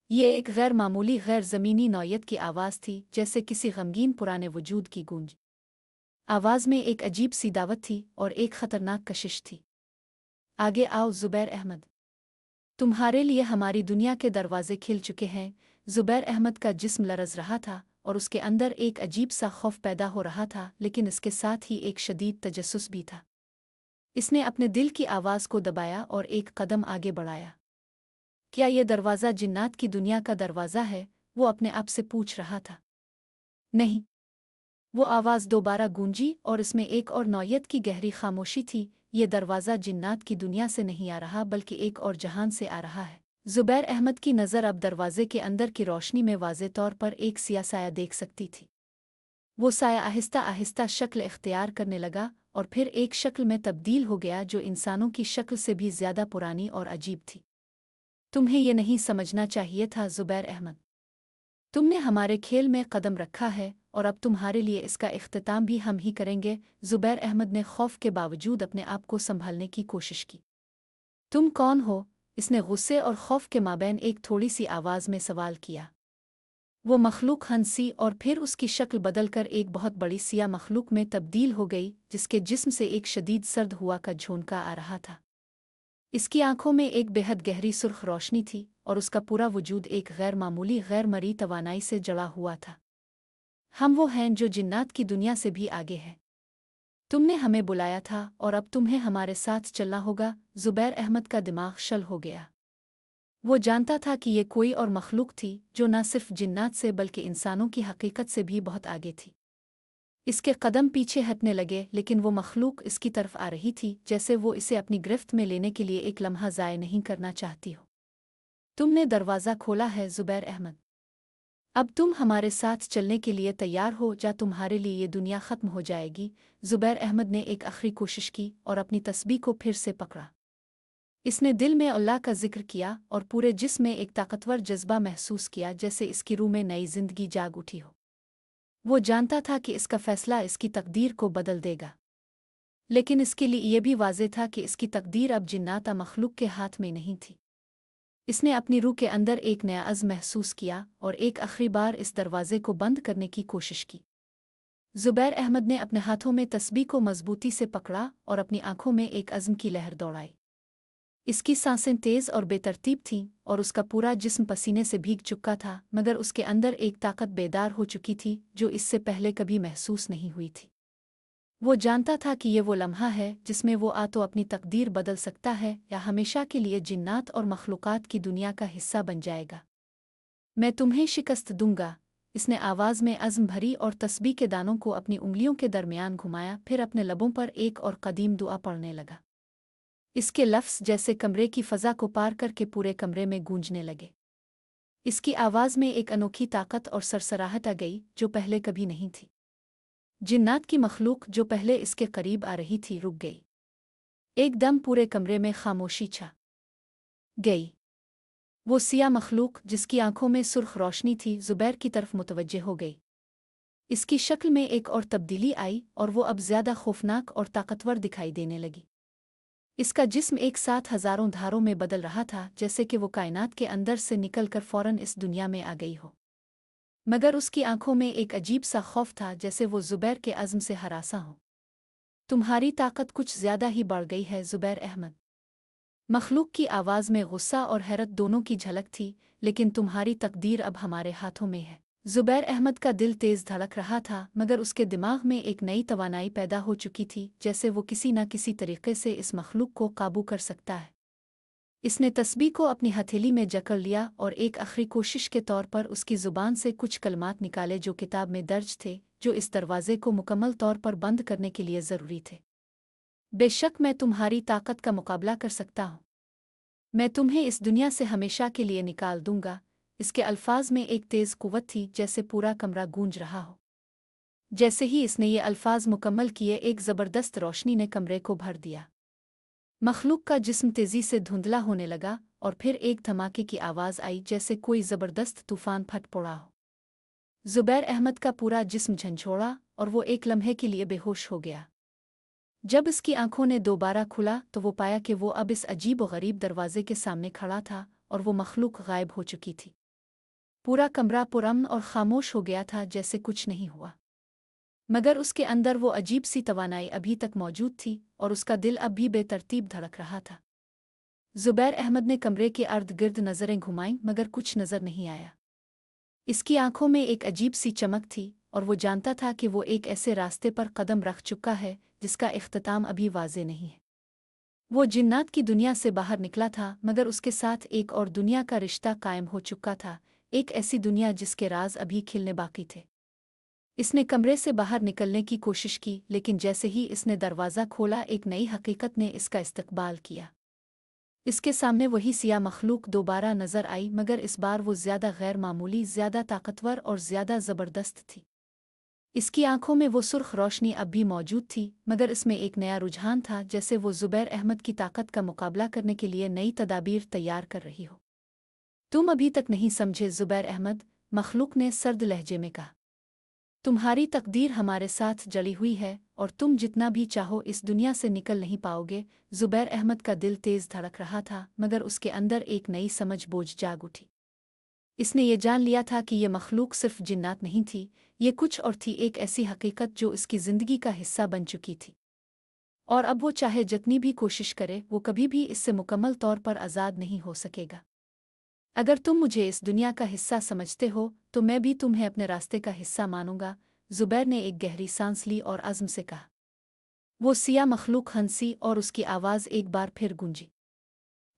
ये एक गैर मामूली, गैर ज़मीनी नौयत की आवाज़ थी, जैसे किसी गमगीन पुराने वजूद की गूंज। आवाज़ में एक अजीब सी दावत थी और एक ख़तरनाक कशिश थी। आगे आओ ज़ुबैर अहमद, तुम्हारे लिए हमारी दुनिया के दरवाजे खिल चुके हैं। ज़ुबैर अहमद का जिस्म लरज़ रहा था और उसके अंदर एक अजीब सा खौफ पैदा हो रहा था, लेकिन इसके साथ ही एक शदीद तजस्सुस भी था। इसने अपने दिल की आवाज़ को दबाया और एक कदम आगे बढ़ाया। क्या ये दरवाज़ा जिन्नात की दुनिया का दरवाज़ा है? वो अपने आप से पूछ रहा था। नहीं। वो आवाज़ दोबारा गूंजी और इसमें एक और नौयत की गहरी खामोशी थी। ये दरवाज़ा जिन्नात की दुनिया से नहीं आ रहा, बल्कि एक और जहान से आ रहा है। ज़ुबैर अहमद की नज़र अब दरवाजे के अंदर की रोशनी में वाज़े तौर पर एक सिया साया देख सकती थी। वो साया आहिस्ता आहिस्ता शक्ल इख्तियार करने लगा और फिर एक शक्ल में तब्दील हो गया जो इंसानों की शक्ल से भी ज़्यादा पुरानी और अजीब थी। तुम्हें ये नहीं समझना चाहिए था ज़ुबैर अहमद। तुमने हमारे खेल में कदम रखा है और अब तुम्हारे लिए इसका इख्तिताम भी हम ही करेंगे। ज़ुबैर अहमद ने खौफ के बावजूद अपने आप को संभालने की कोशिश की। तुम कौन हो? इसने गुस्से और खौफ के माबैन एक थोड़ी सी आवाज़ में सवाल किया। वो मखलूक हंसी और फिर उसकी शक्ल बदलकर एक बहुत बड़ी सिया मखलूक में तब्दील हो गई, जिसके जिस्म से एक शदीद सर्द हुआ का झोंका आ रहा था। इसकी आंखों में एक बेहद गहरी सुर्ख रोशनी थी और उसका पूरा वजूद एक गैर मामूली, गैर मरी तवानाई से जड़ा हुआ था। हम वो हैं जो जिन्नात की दुनिया से भी आगे है। तुमने हमें बुलाया था और अब तुम्हें हमारे साथ चलना होगा। ज़ुबैर अहमद का दिमाग शल हो गया। वो जानता था कि ये कोई और मखलूक थी जो न सिर्फ जिन्नात से बल्कि इंसानों की हकीकत से भी बहुत आगे थी। इसके कदम पीछे हटने लगे, लेकिन वो मखलूक इसकी तरफ आ रही थी, जैसे वो इसे अपनी गिरफ्त में लेने के लिए एक लम्हा ज़ाय नहीं करना चाहती हो। तुमने दरवाज़ा खोला है ज़ुबैर अहमद। अब तुम हमारे साथ चलने के लिए तैयार हो, या तुम्हारे लिए ये दुनिया ख़त्म हो जाएगी। ज़ुबैर अहमद ने एक आखिरी कोशिश की और अपनी तस्बीह को फिर से पकड़ा। इसने दिल में अल्लाह का जिक्र किया और पूरे जिस्म में एक ताकतवर जज्बा महसूस किया, जैसे इसकी रूह में नई जिंदगी जाग उठी हो। वो जानता था कि इसका फैसला इसकी तकदीर को बदल देगा, लेकिन इसके लिए यह भी वाज़ेह था कि इसकी तकदीर अब जिन्नाता मखलूक के हाथ में नहीं थी। इसने अपनी रूह के अंदर एक नया अज़्म महसूस किया और एक आखिरी बार इस दरवाजे को बंद करने की कोशिश की। ज़ुबैर अहमद ने अपने हाथों में तस्बीह को मजबूती से पकड़ा और अपनी आंखों में एक अज़्म की लहर दौड़ाई। इसकी सांसें तेज़ और बेतरतीब थीं और उसका पूरा जिस्म पसीने से भीग चुका था, मगर उसके अंदर एक ताकत बेदार हो चुकी थी जो इससे पहले कभी महसूस नहीं हुई थी। वो जानता था कि ये वो लम्हा है जिसमें वो तो अपनी तकदीर बदल सकता है या हमेशा के लिए जिन्नात और मखलूक़ात की दुनिया का हिस्सा बन जाएगा। मैं तुम्हें शिकस्त दूंगा। इसने आवाज़ में अज़्म भरी और तस्बीह के दानों को अपनी उंगलियों के दरमियान घुमाया, फिर अपने लबों पर एक और कदीम दुआ पढ़ने लगा। इसके लफ्ज़ जैसे कमरे की फ़ज़ा को पार करके पूरे कमरे में गूंजने लगे। इसकी आवाज़ में एक अनोखी ताकत और सरसराहट आ गई जो पहले कभी नहीं थी। जिन्नात की मखलूक जो पहले इसके करीब आ रही थी रुक गई। एकदम पूरे कमरे में खामोशी छा गई। वो सिया मखलूक जिसकी आंखों में सुर्ख रोशनी थी ज़ुबैर की तरफ मुतवज्जे हो गई। इसकी शक्ल में एक और तब्दीली आई और वो अब ज़्यादा खौफनाक और ताकतवर दिखाई देने लगी। इसका जिस्म एक साथ हज़ारों धारों में बदल रहा था, जैसे कि वो कायनात के अंदर से निकलकर फ़ौरन इस दुनिया में आ गई हो। मगर उसकी आंखों में एक अजीब सा खौफ था, जैसे वो ज़ुबैर के अज़्म से हरासा हो। तुम्हारी ताकत कुछ ज़्यादा ही बढ़ गई है ज़ुबैर अहमद। मखलूक की आवाज़ में गुस्सा और हैरत दोनों की झलक थी, लेकिन तुम्हारी तकदीर अब हमारे हाथों में है। ज़ुबैर अहमद का दिल तेज़ धड़क रहा था, मगर उसके दिमाग में एक नई तवानाई पैदा हो चुकी थी, जैसे वो किसी न किसी तरीके से इस मखलूक को काबू कर सकता है। इसने तस्बीह को अपनी हथेली में जकड़ लिया और एक आखिरी कोशिश के तौर पर उसकी ज़ुबान से कुछ कलमात निकाले जो किताब में दर्ज थे, जो इस दरवाज़े को मुकम्मल तौर पर बंद करने के लिए ज़रूरी थे। बेशक मैं तुम्हारी ताकत का मुकाबला कर सकता हूँ। मैं तुम्हें इस दुनिया से हमेशा के लिए निकाल दूंगा। इसके अल्फाज में एक तेज़ कुव्वत थी, जैसे पूरा कमरा गूंज रहा हो। जैसे ही इसने ये अल्फाज मुकम्मल किए, एक ज़बरदस्त रोशनी ने कमरे को भर दिया। मखलूक का जिस्म तेज़ी से धुंधला होने लगा और फिर एक धमाके की आवाज़ आई, जैसे कोई ज़बरदस्त तूफान फट पड़ा हो। ज़ुबैर अहमद का पूरा जिस्म झंझोड़ा और वो एक लम्हे के लिए बेहोश हो गया। जब इसकी आंखों ने दोबारा खुला तो वो पाया कि वो अब इस अजीब व गरीब दरवाजे के सामने खड़ा था और वो मखलूक गायब हो चुकी थी। पूरा कमरा पुरअमन और खामोश हो गया था, जैसे कुछ नहीं हुआ। मगर उसके अंदर वो अजीब सी तवानाई अभी तक मौजूद थी और उसका दिल अब भी बेतरतीब धड़क रहा था। ज़ुबैर अहमद ने कमरे के अर्द गिर्द नज़रें घुमाईं, मगर कुछ नज़र नहीं आया। इसकी आंखों में एक अजीब सी चमक थी और वो जानता था कि वो एक ऐसे रास्ते पर कदम रख चुका है जिसका इख्तिताम अभी वाज़े नहीं है। वो जिन्नात की दुनिया से बाहर निकला था, मगर उसके साथ एक और दुनिया का रिश्ता कायम हो चुका था, एक ऐसी दुनिया जिसके राज अभी खिलने बाकी थे। इसने कमरे से बाहर निकलने की कोशिश की, लेकिन जैसे ही इसने दरवाज़ा खोला, एक नई हकीकत ने इसका इस्तकबाल किया। इसके सामने वही सिया मखलूक दोबारा नजर आई, मगर इस बार वो ज़्यादा गैर मामूली, ज़्यादा ताकतवर और ज़्यादा ज़बरदस्त थी। इसकी आंखों में वो सुर्ख रोशनी अब भी मौजूद थी, मगर इसमें एक नया रुझान था, जैसे वो ज़ुबैर अहमद की ताकत का मुकाबला करने के लिए नई तदाबीर तैयार कर रही हो। तुम अभी तक नहीं समझे ज़ुबैर अहमद, मखलूक ने सर्द लहजे में कहा। तुम्हारी तकदीर हमारे साथ जड़ी हुई है और तुम जितना भी चाहो इस दुनिया से निकल नहीं पाओगे। ज़ुबैर अहमद का दिल तेज़ धड़क रहा था, मगर उसके अंदर एक नई समझ बोझ जाग उठी। इसने ये जान लिया था कि ये मखलूक सिर्फ जिन्नात नहीं थी, ये कुछ और थी, एक ऐसी हकीकत जो इसकी ज़िंदगी का हिस्सा बन चुकी थी। और अब वो चाहे जितनी भी कोशिश करे, वो कभी भी इससे मुकम्मल तौर पर आज़ाद नहीं हो सकेगा। अगर तुम मुझे इस दुनिया का हिस्सा समझते हो तो मैं भी तुम्हें अपने रास्ते का हिस्सा मानूंगा। ज़ुबैर ने एक गहरी सांस ली और अज़्म से कहा। वो सिया मखलूक हंसी और उसकी आवाज़ एक बार फिर गूंजी।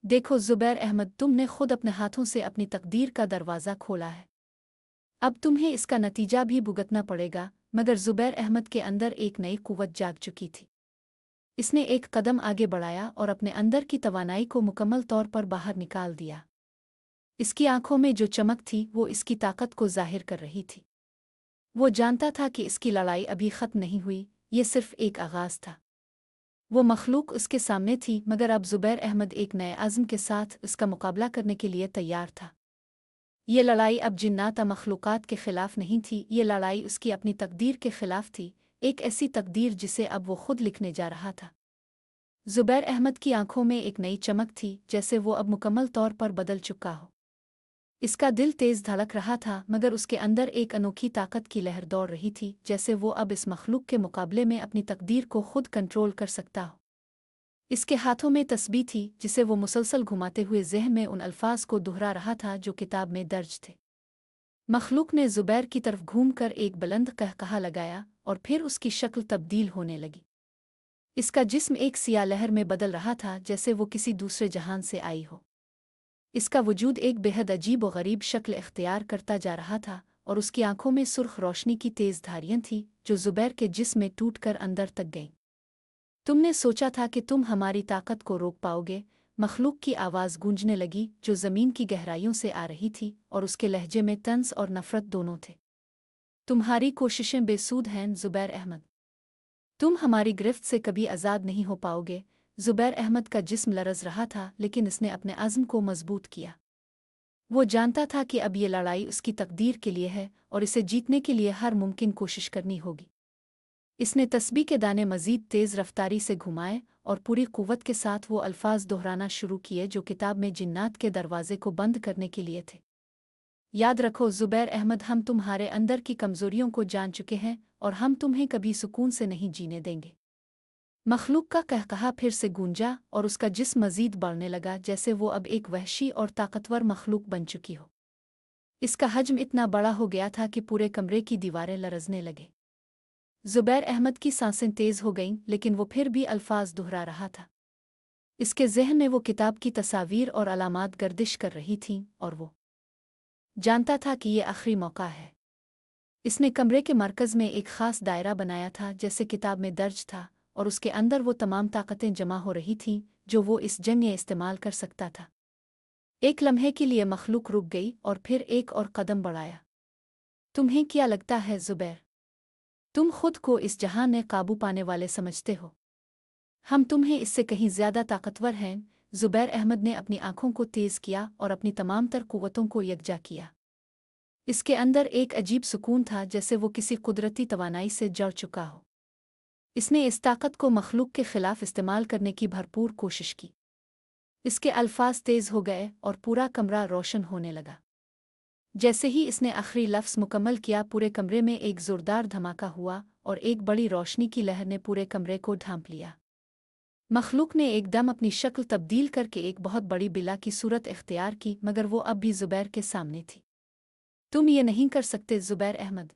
देखो ज़ुबैर अहमद, तुमने खुद अपने हाथों से अपनी तकदीर का दरवाज़ा खोला है। अब तुम्हें इसका नतीजा भी भुगतना पड़ेगा। मगर ज़ुबैर अहमद के अंदर एक नई कुव्वत जाग चुकी थी। इसने एक कदम आगे बढ़ाया और अपने अंदर की तवानाई को मुकम्मल तौर पर बाहर निकाल दिया। इसकी आंखों में जो चमक थी वो इसकी ताकत को जाहिर कर रही थी। वो जानता था कि इसकी लड़ाई अभी ख़त्म नहीं हुई, ये सिर्फ एक आगाज़ था। वो मखलूक उसके सामने थी, मगर अब ज़ुबैर अहमद एक नए आज़म के साथ उसका मुकाबला करने के लिए तैयार था। ये लड़ाई अब जिन्नात मखलूक़ात के ख़िलाफ़ नहीं थी, ये लड़ाई उसकी अपनी तकदीर के ख़िलाफ़ थी, एक ऐसी तकदीर जिसे अब वो खुद लिखने जा रहा था। ज़ुबैर अहमद की आंखों में एक नई चमक थी, जैसे वो अब मुकम्मल तौर पर बदल चुका हो। इसका दिल तेज़ धड़क रहा था, मगर उसके अंदर एक अनोखी ताकत की लहर दौड़ रही थी, जैसे वो अब इस मखलूक के मुकाबले में अपनी तकदीर को खुद कंट्रोल कर सकता हो। इसके हाथों में तस्बीह थी, जिसे वो मुसलसल घुमाते हुए ज़हन में उन अल्फाज को दोहरा रहा था जो किताब में दर्ज थे। मखलूक ने ज़ुबैर की तरफ घूमकर एक बुलंद कहकहा लगाया और फिर उसकी शक्ल तब्दील होने लगी। इसका जिस्म एक सिया लहर में बदल रहा था, जैसे वो किसी दूसरे जहान से आई हो। इसका वजूद एक बेहद अजीब व गरीब शक्ल इख्तियार करता जा रहा था और उसकी आंखों में सुर्ख रोशनी की तेज़ धारियाँ थीं, जो ज़ुबैर के जिस्म में टूटकर अंदर तक गईं। तुमने सोचा था कि तुम हमारी ताकत को रोक पाओगे? मखलूक की आवाज़ गूंजने लगी, जो ज़मीन की गहराइयों से आ रही थी, और उसके लहजे में तंज और नफ़रत दोनों थे। तुम्हारी कोशिशें बेसूद हैं ज़ुबैर अहमद। तुम हमारी गिरफ्त से कभी आज़ाद नहीं हो पाओगे। ज़ुबैर अहमद का जिस्म लरज़ रहा था, लेकिन इसने अपने आज़म को मजबूत किया। वो जानता था कि अब ये लड़ाई उसकी तकदीर के लिए है और इसे जीतने के लिए हर मुमकिन कोशिश करनी होगी। इसने तस्बीह के दाने मज़ीद तेज़ रफ्तारी से घुमाए और पूरी क़ुव्वत के साथ वो अल्फाज दोहराना शुरू किए जो किताब में जिन्नात के दरवाजे को बंद करने के लिए थे। याद रखो ज़ुबैर अहमद, हम तुम्हारे अंदर की कमज़ोरियों को जान चुके हैं और हम तुम्हें कभी सुकून से नहीं जीने देंगे। मखलूक का कहकहा फिर से गूंजा और उसका जिस्म मज़ीद बढ़ने लगा, जैसे वो अब एक वहशी और ताकतवर मखलूक बन चुकी हो। इसका हजम इतना बड़ा हो गया था कि पूरे कमरे की दीवारें लरजने लगे। जुबैर अहमद की सांसें तेज हो गईं, लेकिन वो फिर भी अल्फाज दोहरा रहा था। इसके ज़हन में वो किताब की तस्वीर और अलामात गर्दिश कर रही थीं, और वो जानता था कि ये आखिरी मौका है। इसने कमरे के मरकज़ में एक ख़ास दायरा बनाया था, जैसे किताब में दर्ज था, और उसके अंदर वो तमाम ताकतें जमा हो रही थीं जो वो इस जंग में इस्तेमाल कर सकता था। एक लम्हे के लिए मखलूक रुक गई और फिर एक और कदम बढ़ाया। तुम्हें क्या लगता है जुबैर? तुम खुद को इस जहां में काबू पाने वाले समझते हो? हम तुम्हें इससे कहीं ज्यादा ताकतवर हैं। जुबैर अहमद ने अपनी आंखों को तेज किया और अपनी तमाम तर कुव्वतों को यकजा किया। इसके अंदर एक अजीब सुकून था, जैसे वो किसी कुदरती तवानाई से जड़ चुका हो। इसने इस ताकत को मखलूक के खिलाफ इस्तेमाल करने की भरपूर कोशिश की। इसके अल्फाज तेज हो गए और पूरा कमरा रोशन होने लगा। जैसे ही इसने आखिरी लफ्ज़ मुकम्मल किया, पूरे कमरे में एक ज़ोरदार धमाका हुआ और एक बड़ी रोशनी की लहर ने पूरे कमरे को ढांप लिया। मखलूक ने एकदम अपनी शक्ल तब्दील करके एक बहुत बड़ी बिला की सूरत इख्तियार की, मगर वो अब भी जुबैर के सामने थी। तुम ये नहीं कर सकते जुबैर अहमद।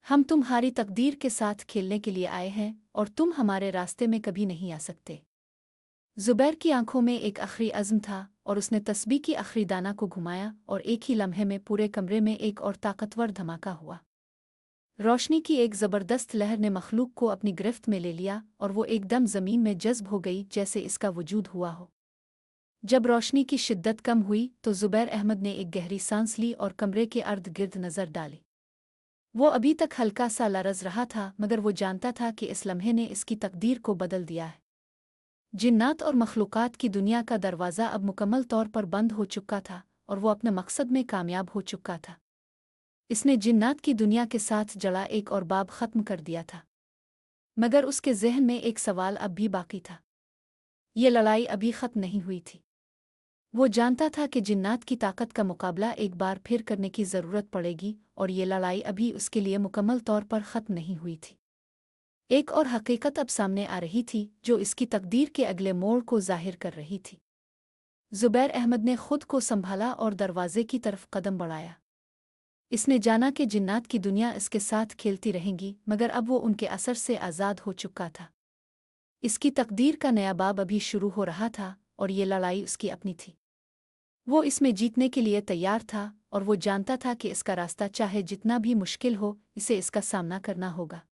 हम तुम्हारी तकदीर के साथ खेलने के लिए आए हैं और तुम हमारे रास्ते में कभी नहीं आ सकते। जुबैर की आंखों में एक आखिरी अज़्म था और उसने तस्बीह की आखिरी दाना को घुमाया और एक ही लम्हे में पूरे कमरे में एक और ताकतवर धमाका हुआ। रोशनी की एक ज़बरदस्त लहर ने मखलूक को अपनी गिरफ्त में ले लिया और वो एकदम ज़मीन में जज़्ब हो गई, जैसे इसका वजूद हुआ हो। जब रोशनी की शिद्दत कम हुई तो जुबैर अहमद ने एक गहरी सांस ली और कमरे के अर्द गिर्द नज़र डाली। वो अभी तक हल्का सा लरज़ रहा था, मगर वो जानता था कि इस लम्हे ने इसकी तकदीर को बदल दिया है। जिन्नात और मखलूक़ात की दुनिया का दरवाज़ा अब मुकम्मल तौर पर बंद हो चुका था और वो अपने मकसद में कामयाब हो चुका था। इसने जिन्नात की दुनिया के साथ जड़ा एक और बाब ख़त्म कर दिया था। मगर उसके ज़हन में एक सवाल अब भी बाकी था। ये लड़ाई अभी ख़त्म नहीं हुई थी। वो जानता था कि जिन्नात की ताकत का मुकाबला एक बार फिर करने की ज़रूरत पड़ेगी, और ये लड़ाई अभी उसके लिए मुकम्मल तौर पर ख़त्म नहीं हुई थी। एक और हकीकत अब सामने आ रही थी जो इसकी तकदीर के अगले मोड़ को ज़ाहिर कर रही थी। जुबैर अहमद ने खुद को संभाला और दरवाजे की तरफ कदम बढ़ाया। इसने जाना कि जिन्नात की दुनिया इसके साथ खेलती रहेंगी, मगर अब वो उनके असर से आज़ाद हो चुका था। इसकी तकदीर का नया बाब अभी शुरू हो रहा था और ये लड़ाई उसकी अपनी थी। वो इसमें जीतने के लिए तैयार था और वो जानता था कि इसका रास्ता चाहे जितना भी मुश्किल हो, इसे इसका सामना करना होगा।